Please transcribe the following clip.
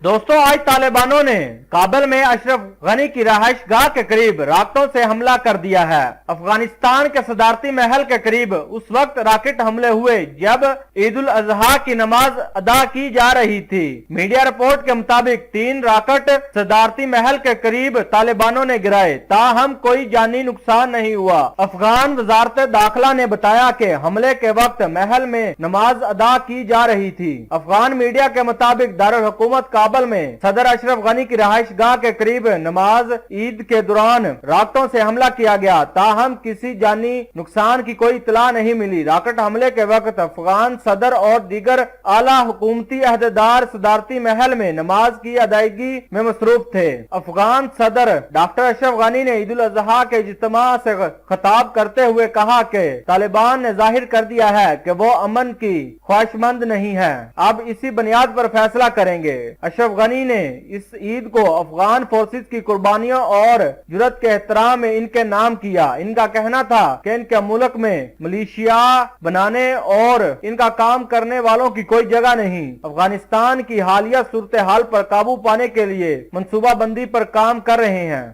दोस्तों, आज तालिबानों ने काबुल में अशरफ गनी की रहायश गाह के करीब रॉकेटों से हमला कर दिया है। अफगानिस्तान के सदारती महल के करीब उस वक्त रॉकेट हमले हुए जब ईद उल अजहा की नमाज अदा की जा रही थी। मीडिया रिपोर्ट के मुताबिक 3 रॉकेट सदारती महल के करीब तालिबानों ने गिराए, ताहम कोई जानी नुकसान नहीं हुआ। अफगान वजारत दाखिला ने बताया कि हमले के वक्त महल में नमाज अदा की जा रही थी। अफगान मीडिया के मुताबिक दारुल हुकूमत काबुल में सदर अशरफ गनी की रहायश गाह के करीब नमाज ईद के दौरान रॉकेटों से हमला किया गया, ताहम किसी जानी नुकसान की कोई इतला नहीं मिली। रॉकेट हमले के वक्त अफगान सदर और दीगर आला हुकूमती अहदेदार सदारती महल में नमाज की अदायगी में मसरूफ थे। अफगान सदर डॉक्टर अशरफ गनी ने ईद उल अजहा के इज्तिमा से खिताब करते हुए कहा कि तालिबान ने जाहिर कर दिया है कि वो अमन की ख्वाहिशमंद नहीं है, अब इसी बुनियाद पर फैसला करेंगे। अशरफ गनी ने इस ईद को अफगान फोर्सेस की कुर्बानियों और जुर्रत के एहतराम में इनके नाम किया। इनका कहना था कि इनके मुल्क में मिलिशिया बनाने और इनका काम करने वालों की कोई जगह नहीं। अफगानिस्तान की हालिया सूरत हाल पर काबू पाने के लिए मंसूबा बंदी पर काम कर रहे हैं।